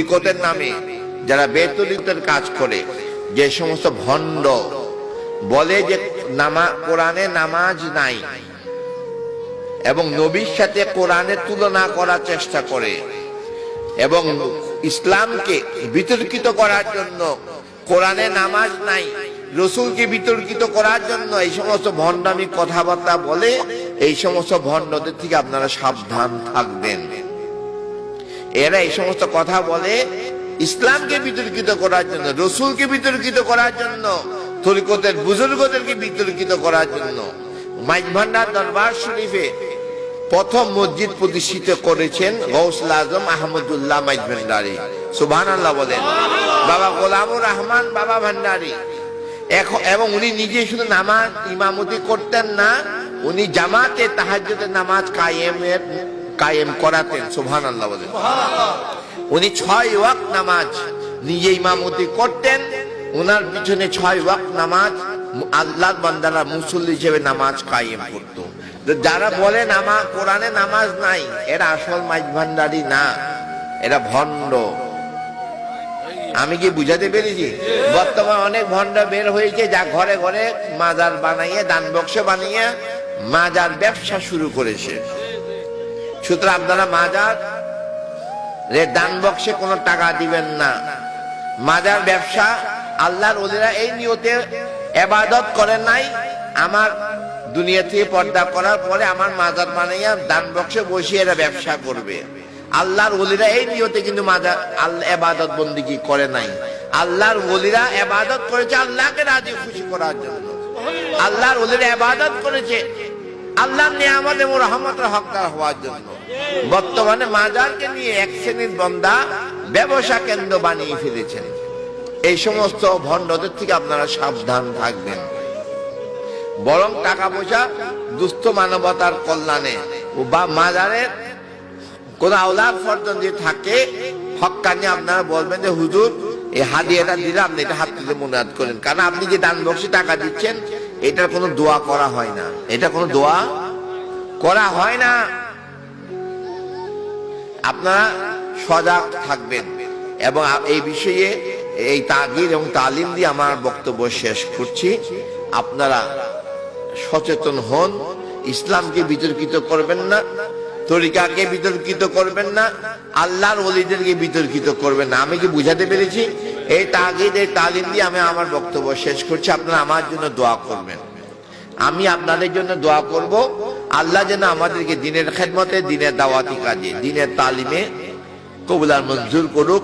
তরিকতের নামে যারা বেতরিকতের কাজ করে, যে সমস্ত ভণ্ড বলে যে কোরআনে নামাজ নাই এবং নবীর সাথে কোরআনের তুলনা করার চেষ্টা করে এবং ইসলামকে বিতর্কিত করার জন্য কোরআনে নামাজ নাই, রসুলকে বিতর্কিত করার জন্য এই সমস্ত ভণ্ডামি কথাবার্তা বলে, এই সমস্ত ভণ্ডদের থেকে আপনারা সাবধান থাকবেন। এরা এই সমস্ত কথা বলে ইসলামকে বিতর্কিত করার জন্য, রসুলকে বিতর্কিত করার জন্য, তরিকতের বুজুর্গদেরকে বিতর্কিত করার জন্য। মাইজভান্ডার দরবার শরীফে প্রথম মসজিদ প্রতিষ্ঠিত করেছেন গৌসুল আজম আহমদুল্লাহ মাইজভান্ডারী। সুবহানাল্লাহ বলেন। বাবা গোলামুর রহমান বাবা ভান্ডারী। এবং উনি নিজে শুধু নামাজ ইমামতি করতেন না, উনি জামাতে তাহাজ্জুদের নামাজ কায়েম করাতেন। সুবহানাল্লাহ বলেন। উনি 6 ওয়াক্ত নামাজ নিজে ইমামতি করতেন, উনার পিছনে 6 ওয়াক্ত নামাজ আল্লাহর বান্দারা মুসল্লি হিসেবে নামাজ কায়েম করত। যারা বলে কোরআনে নামাজ নাই, এরা আসল মাইজভান্ডারী না, এরা ভণ্ড। আমি কি বুঝাতে পেরেছি? বর্তমানে অনেক ভণ্ড বের হয়েছে, যা ঘরে ঘরে মাজার বানাইয়ে, দান বক্স বানিয়ে মাজার ব্যবসা শুরু করেছে। সুতরাং আপনারা মাজার দান বক্সে কোনো টাকা দিবেন না। মাজার ব্যবসা, আল্লাহর ওলিরা এই নিয়তে ইবাদত করেন নাই, আমার দুনিয়া থেকে পর্দা করার পরে আমার মাজার বানাইয়া দান বক্সে বসিয়ে এরা ব্যবসা করবে। আল্লাহর ওলিরা এই নিয়তে কিন্তু মাজার আল্লাহ ইবাদত বন্দেগী করে নাই। আল্লাহর ওলিরা ইবাদত করেছে আল্লাহকে রাজি খুশি করার জন্য। আল্লাহর ওলিরা ইবাদত করেছে আল্লাহর নিয়ামত এবং রহমতের হকদার হওয়ার জন্য। বর্তমানে মাজারকে নিয়ে এক শ্রেণীর বান্দা ব্যবসা কেন্দ্র বানিয়ে ফেলেছেন। এই সমস্ত ভণ্ডদের থেকে আপনারা সাবধান থাকবেন। বরং টাকা পয়সা দুস্থ মানবতার কল্যাণে বা মাজারের কোন আওলাদ ফরজন যে থাকে, হক্কানি আপনারা বলবেন যে হুজুর এই হাদিয়াটা দিলে আপনি এটা হাত তুলে মুনাজাত করেন, কারণ আপনি যে দান বক্সে টাকা দিচ্ছেন এটার কোনো দোয়া করা হয় না, এটা কোনো দোয়া করা হয় না। আপনারা সজাগ থাকবেন এবং এই বিষয়ে এই তাগির এবং তালিম দিয়ে আমার বক্তব্য শেষ করছি। আপনারা সচেতন হন, ইসলামকে বিতর্কিত করবেন না, তরিকাকে বিতর্কিত করবেন না, আল্লাহর ওলিদেরকে বিতর্কিত করবেন না। আমি কি বুঝাতে পেরেছি? এই তাগিদ এই তালিম দিয়ে আমি আমার বক্তব্য শেষ করছি। আপনারা আমার জন্য দোয়া করবেন, আমি আপনাদের জন্য দোয়া করব। আল্লাহ যেন আমাদেরকে দিনের খেদমতে, দিনের দাওয়াতি কাজে, দিনের তালিমে কবুল আর মঞ্জুর করুক।